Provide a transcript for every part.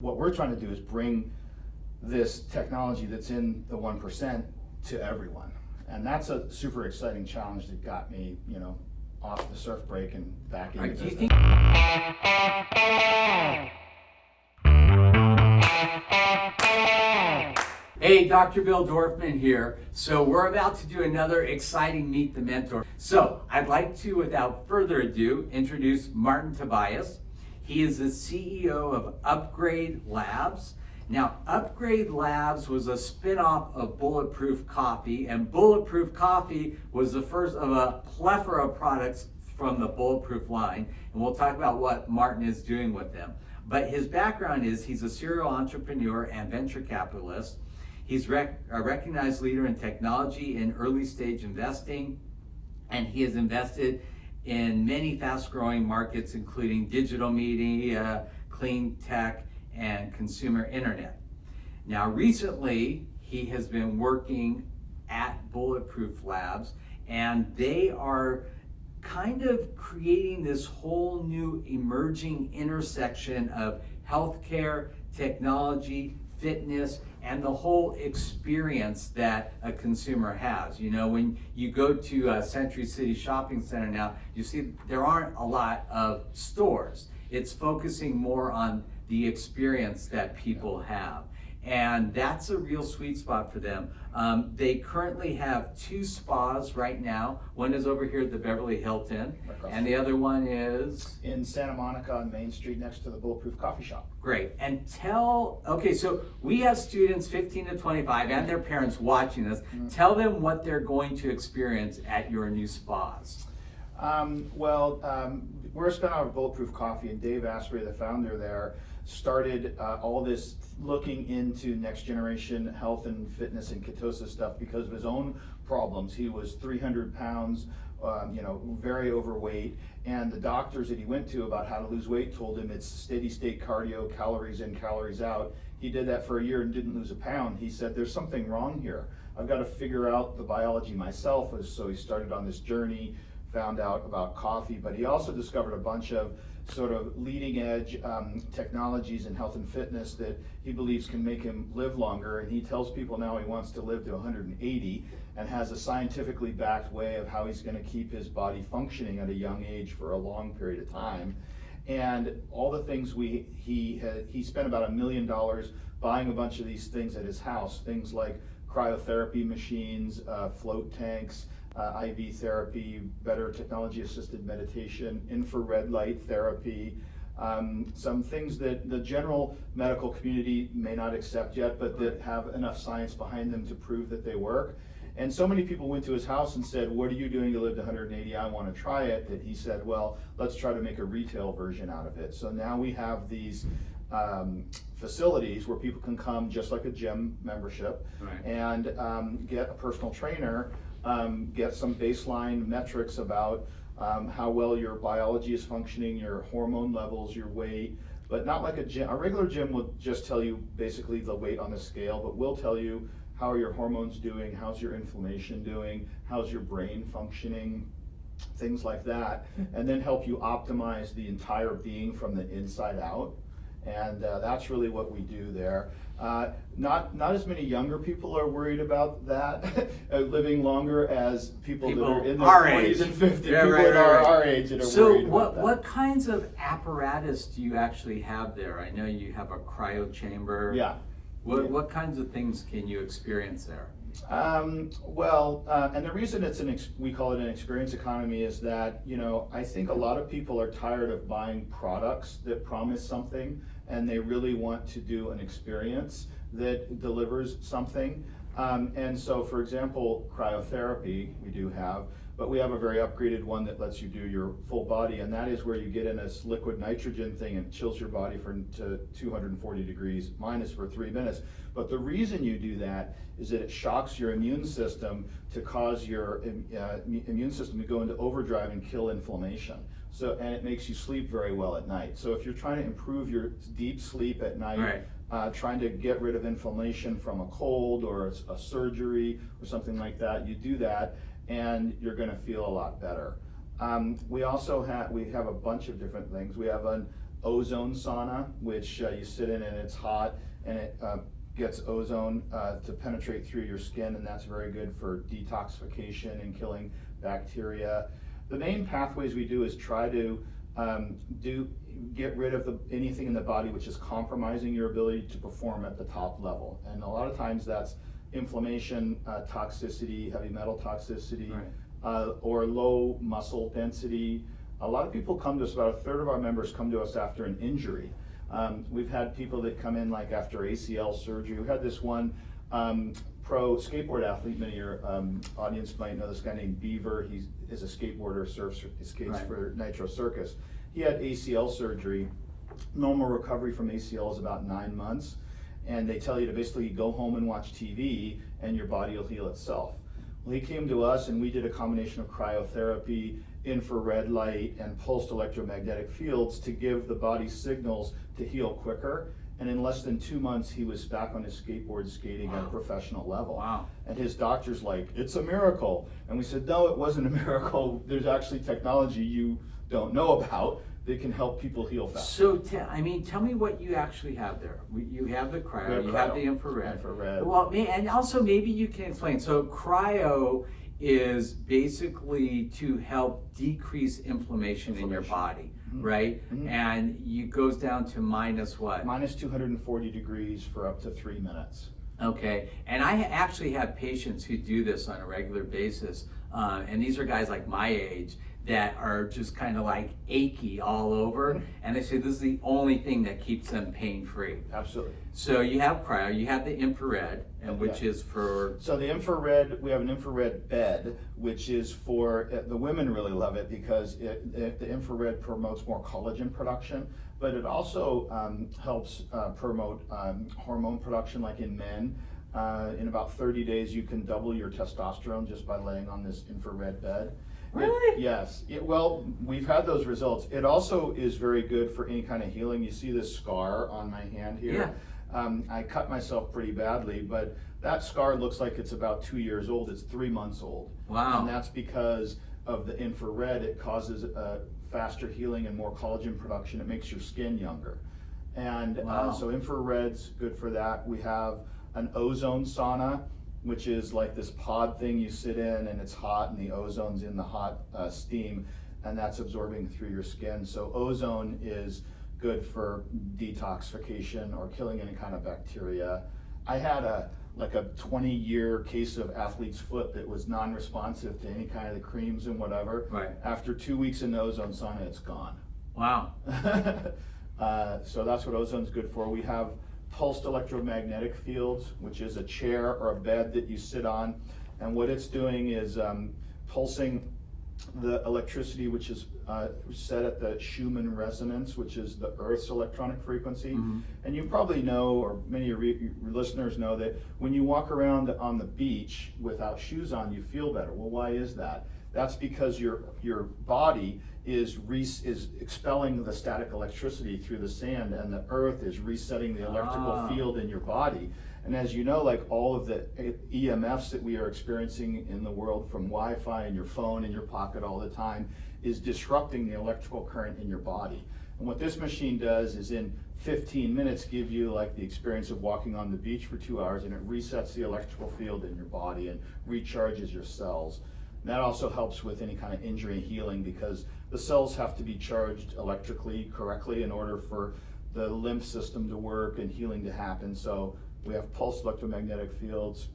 What we're trying to do is bring this technology that's in the 1% to everyone. And that's a super exciting challenge that got me, off the surf break and back into business. Hey, Dr. Bill Dorfman here. So we're about to do another exciting Meet the Mentor. So I'd like to, without further ado, introduce Martin Tobias. He is the CEO of Upgrade Labs. Now, Upgrade Labs was a spin-off of Bulletproof Coffee, and Bulletproof Coffee was the first of a plethora of products from the Bulletproof line, and we'll talk about what Martin is doing with them. But his background is he's a serial entrepreneur and venture capitalist. He's a recognized leader in technology and early stage investing, and he has invested in many fast-growing markets, including digital media, clean tech, and consumer internet. Now, recently, he has been working at Bulletproof Labs, and they are kind of creating this whole new emerging intersection of healthcare, technology, fitness, and the whole experience that a consumer has. When you go to Century City Shopping Center now, you see there aren't a lot of stores. It's focusing more on the experience that people have. And that's a real sweet spot for them. They currently have 2 spas right now. One is over here at the Beverly Hilton, and the other one is? In Santa Monica on Main Street next to the Bulletproof Coffee Shop. Great. And okay, so we have students 15 to 25 and their parents watching this. Mm-hmm. Tell them what they're going to experience at your new spas. We're a spin-off of Bulletproof Coffee, and Dave Asprey, the founder there, started all this looking into next generation health and fitness and ketosis stuff because of his own problems. He was 300 pounds, very overweight, and the doctors that he went to about how to lose weight told him it's steady state cardio, calories in, calories out. He did that for a year and didn't lose a pound. He said, there's something wrong here. I've got to figure out the biology myself. So he started on this journey, found out about coffee, but he also discovered a bunch of sort of leading edge technologies in health and fitness that he believes can make him live longer. And he tells people now he wants to live to 180 and has a scientifically backed way of how he's going to keep his body functioning at a young age for a long period of time. And all the things he spent about $1 million buying a bunch of these things at his house, things like cryotherapy machines, float tanks, IV therapy, better technology-assisted meditation, infrared light therapy, some things that the general medical community may not accept yet, but that have enough science behind them to prove that they work. And so many people went to his house and said, what are you doing to live to 180? I want to try it. That he said, well, let's try to make a retail version out of it. So now we have these facilities where people can come just like a gym membership, right, and get a personal trainer, get some baseline metrics about how well your biology is functioning, your hormone levels, your weight, but not like a gym. A regular gym will just tell you basically the weight on the scale, but we'll tell you how are your hormones doing, how's your inflammation doing, how's your brain functioning, things like that, and then help you optimize the entire being from the inside out. And that's really what we do there. Not as many younger people are worried about that, living longer, as people that are in their 40s and 50s, yeah, people that are our age that are worried about that. So what kinds of apparatus do you actually have there? I know you have a cryo chamber. Yeah. What kinds of things can you experience there? And the reason we call it an experience economy is that, I think a lot of people are tired of buying products that promise something, and they really want to do an experience that delivers something. And so, for example, cryotherapy we do have, but we have a very upgraded one that lets you do your full body, and that is where you get in this liquid nitrogen thing and chills your body to 240 degrees minus for 3 minutes. But the reason you do that is that it shocks your immune system to cause your immune system to go into overdrive and kill inflammation. And it makes you sleep very well at night. So if you're trying to improve your deep sleep at night, right, trying to get rid of inflammation from a cold or a surgery or something like that, you do that, and you're going to feel a lot better. We have a bunch of different things. We have ozone sauna, which you sit in and it's hot, and it gets ozone to penetrate through your skin, and that's very good for detoxification and killing bacteria. The main pathways we do is try to get rid of anything in the body which is compromising your ability to perform at the top level. And a lot of times that's inflammation, toxicity, heavy metal toxicity, right. Or low muscle density. A lot of people come to us, about a third of our members come to us after an injury. We've had people that come in like after ACL surgery. We had this one pro skateboard athlete, many of your audience might know this guy named Beaver. He is a skateboarder, skates right. for Nitro Circus. He had ACL surgery. Normal recovery from ACL is about 9 months. And they tell you to basically go home and watch TV and your body will heal itself. Well, he came to us and we did a combination of cryotherapy, infrared light, and pulsed electromagnetic fields to give the body signals to heal quicker. And in less than 2 months, he was back on his skateboard skating wow. at a professional level. Wow. And his doctor's like, it's a miracle. And we said, no, it wasn't a miracle. There's actually technology you don't know about that can help people heal faster. So, tell me what you actually have there. You have the cryo, you have the infrared. Well, and also maybe you can explain. So cryo is basically to help decrease inflammation in your body, mm-hmm. right? Mm-hmm. And it goes down to minus what? Minus 240 degrees for up to 3 minutes. Okay, and I actually have patients who do this on a regular basis, and these are guys like my age that are just kind of like achy all over, mm-hmm. and they say this is the only thing that keeps them pain-free. Absolutely. So you have cryo, you have the infrared, and which is for... So the infrared, we have an infrared bed, which is for, the women really love it because the infrared promotes more collagen production, but it also helps promote hormone production like in men. In about 30 days, you can double your testosterone just by laying on this infrared bed. Really? Yes. Well, we've had those results. It also is very good for any kind of healing. You see this scar on my hand here? Yeah. I cut myself pretty badly, but that scar looks like it's about 2 years old. It's 3 months old. Wow. And that's because of the infrared. It causes faster healing and more collagen production. It makes your skin younger. And wow. So infrared's good for that. We have an ozone sauna, which is like this pod thing you sit in and it's hot and the ozone's in the hot steam and that's absorbing through your skin. So ozone is good for detoxification or killing any kind of bacteria. I had a 20-year case of athlete's foot that was non-responsive to any kind of the creams and whatever. Right. After 2 weeks in the ozone sauna, it's gone. Wow. So that's what ozone's good for. We have pulsed electromagnetic fields, which is a chair or a bed that you sit on, and what it's doing is pulsing the electricity, which is set at the Schumann resonance, which is the Earth's electronic frequency. Mm-hmm. And you probably know, or many of your listeners know, that when you walk around on the beach without shoes on, you feel better. Well, why is that? That's because your body is expelling the static electricity through the sand, and the earth is resetting the electrical field in your body. And as you know, like all of the EMFs that we are experiencing in the world from Wi-Fi and your phone in your pocket all the time is disrupting the electrical current in your body. And what this machine does is in 15 minutes give you like the experience of walking on the beach for 2 hours, and it resets the electrical field in your body and recharges your cells. And that also helps with any kind of injury and healing because the cells have to be charged electrically correctly in order for the lymph system to work and healing to happen. So we have pulsed electromagnetic fields.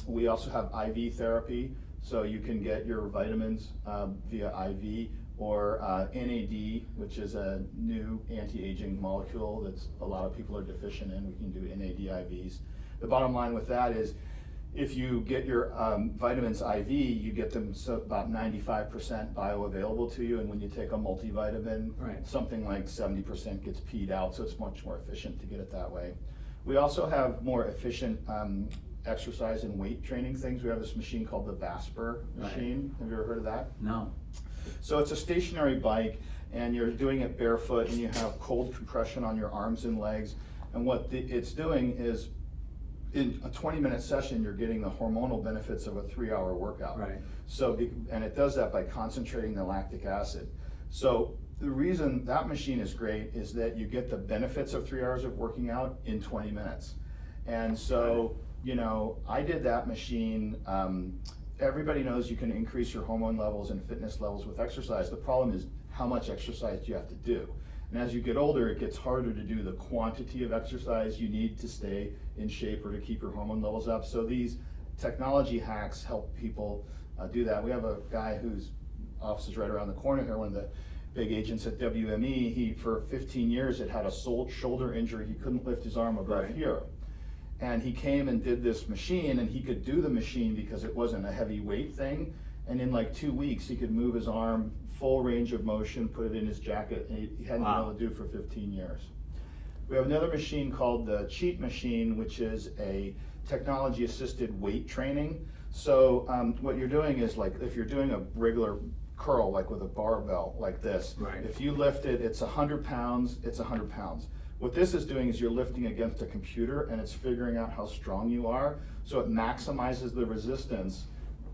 We also have IV therapy, so you can get your vitamins via IV, or NAD, which is a new anti-aging molecule that a lot of people are deficient in. We can do NAD IVs. The bottom line with that is, if you get your vitamins IV, you get them about 95% bioavailable to you, and when you take a multivitamin, right, something like 70% gets peed out, so it's much more efficient to get it that way. We also have more efficient exercise and weight training things. We have this machine called the Vasper machine. Right. Have you ever heard of that? No. So it's a stationary bike, and you're doing it barefoot, and you have cold compression on your arms and legs, and what it's doing is, in a 20-minute session, you're getting the hormonal benefits of a 3-hour workout. Right. So, and it does that by concentrating the lactic acid. So the reason that machine is great is that you get the benefits of 3 hours of working out in 20 minutes. And so, you know, I did that machine. Everybody knows you can increase your hormone levels and fitness levels with exercise. The problem is how much exercise do you have to do? And as you get older, it gets harder to do the quantity of exercise you need to stay in shape or to keep your hormone levels up. So these technology hacks help people do that. We have a guy whose office is right around the corner here, one of the big agents at WME. He, for 15 years, had a shoulder injury. He couldn't lift his arm above here. And he came and did this machine, and he could do the machine because it wasn't a heavy weight thing. And in like 2 weeks, he could move his arm, full range of motion, put it in his jacket, and he hadn't been able to do it for 15 years. We have another machine called the Cheat Machine, which is a technology-assisted weight training. So what you're doing is, like, if you're doing a regular curl, like with a barbell like this, if you lift it, it's 100 pounds, it's 100 pounds. What this is doing is you're lifting against a computer, and it's figuring out how strong you are, so it maximizes the resistance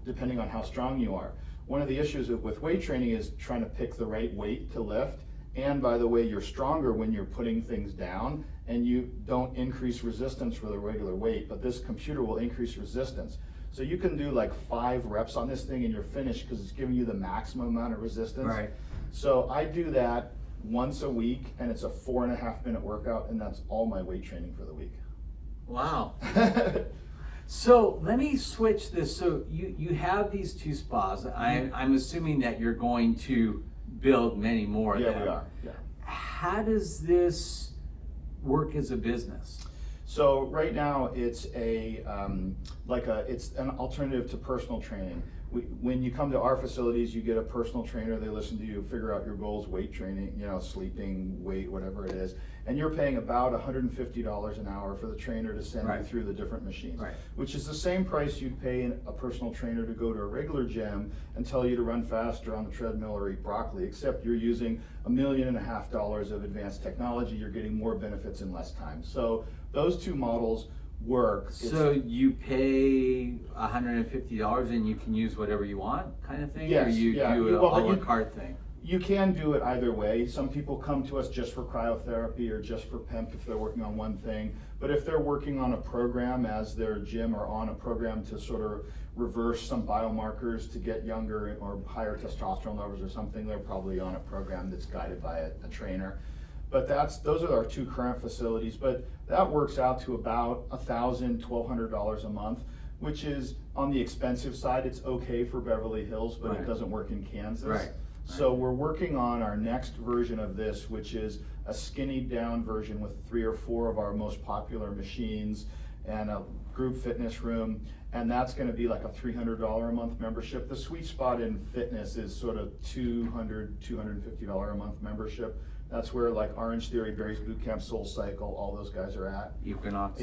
depending on how strong you are. One of the issues with weight training is trying to pick the right weight to lift, and by the way, you're stronger when you're putting things down, and you don't increase resistance for the regular weight, but this computer will increase resistance. So you can do like 5 reps on this thing and you're finished because it's giving you the maximum amount of resistance. So I do that once a week, and it's a 4.5 minute workout, and that's all my weight training for the week. Wow. So let me switch this. So you have these 2 spas. I'm assuming that you're going to build many more. Yeah, we are. Yeah. How does this work as a business? So right now it's it's an alternative to personal training. When you come to our facilities, you get a personal trainer. They listen to you, figure out your goals, weight training, you know, sleeping, weight, whatever it is. And you're paying about $150 an hour for the trainer to send you through the different machines, which is the same price you'd pay a personal trainer to go to a regular gym and tell you to run faster on the treadmill or eat broccoli, except you're using $1.5 million of advanced technology. You're getting more benefits in less time. So those 2 models work. So you pay $150 and you can use whatever you want, kind of thing? Yes, or you do an a la carte thing? You can do it either way. Some people come to us just for cryotherapy or just for PEMP if they're working on one thing. But if they're working on a program as their gym, or on a program to sort of reverse some biomarkers to get younger or higher testosterone levels or something, they're probably on a program that's guided by a trainer. But those are our 2 current facilities. But that works out to about $1,000, $1,200 a month, which is on the expensive side. It's okay for Beverly Hills, but it doesn't work in Kansas. So we're working on our next version of this, which is a skinny down version with 3 or 4 of our most popular machines and a group fitness room. And that's going to be like a $300 a month membership. The sweet spot in fitness is sort of $200, $250 a month membership. That's where like Orange Theory, Barry's Bootcamp, Soul Cycle, all those guys are at. Equinox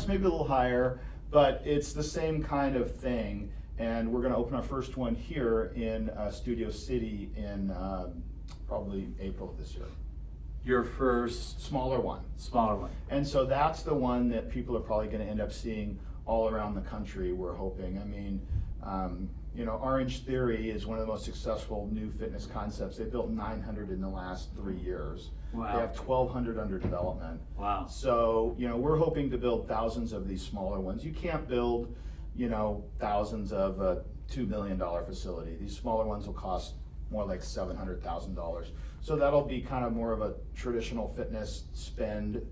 maybe a little higher, but it's the same kind of thing. And we're going to open our first one here in Studio City in probably April of this year. Your first smaller one. And so that's the one that people are probably going to end up seeing all around the country, we're hoping. I mean, you know, Orange Theory is one of the most successful new fitness concepts. They built 900 in the last 3 years. They have 1,200 under development. So, you know, we're hoping to build thousands of these smaller ones. You can't build, you know, thousands of a $2 million facility. These smaller ones will cost more like $700,000. So that'll be kind of more of a traditional fitness spend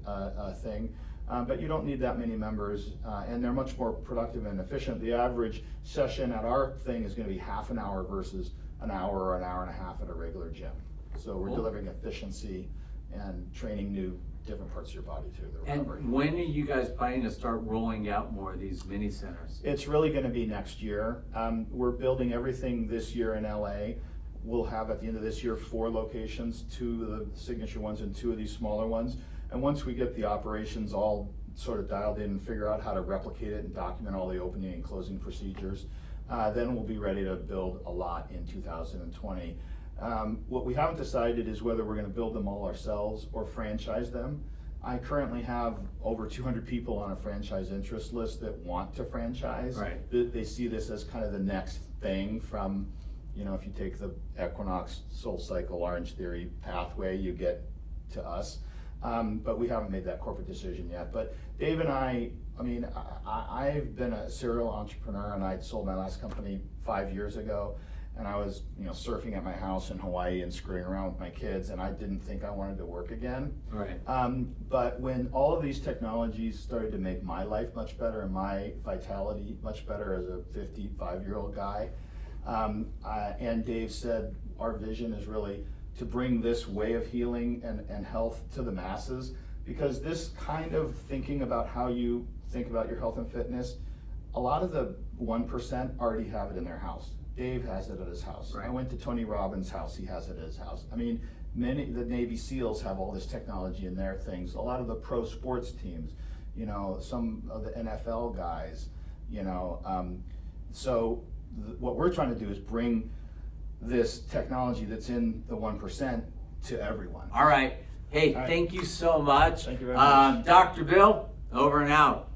thing. But you don't need that many members, and they're much more productive and efficient. The average session at our thing is going to be half an hour versus an hour or an hour and a half at a regular gym. So we're delivering efficiency and training different parts of your body too. And when are you guys planning to start rolling out more of these mini centers? It's really going to be next year. We're building everything this year in LA. We'll have at the end of this year 4 locations, 2 of the signature ones and 2 of these smaller ones. And once we get the operations all sort of dialed in and figure out how to replicate it and document all the opening and closing procedures, then we'll be ready to build a lot in 2020. What we haven't decided is whether we're going to build them all ourselves or franchise them. I currently have over 200 people on a franchise interest list that want to franchise. They see this as kind of the next thing from, You know, if you take the Equinox, Soul Cycle, Orange Theory pathway, you get to us. But we haven't made that corporate decision yet. But Dave and I've been a serial entrepreneur, and I'd sold my last company 5 years ago. And I was, surfing at my house in Hawaii and screwing around with my kids, and I didn't think I wanted to work again. Right. But when all of these technologies started to make my life much better and my vitality much better as a 55-year-old guy, and Dave said, our vision is really to bring this way of healing and health to the masses, because this kind of thinking about how you think about your health and fitness, a lot of the 1% already have it in their house. Dave has it at his house. Right. I went to Tony Robbins' house, he has it at his house. I mean, many the Navy SEALs have all this technology in their things. A lot of the pro sports teams, some of the NFL guys, so what we're trying to do is bring this technology that's in the 1% to everyone. All right. Hey, All right. Thank you so much. Thank you very much. Dr. Bill, over and out.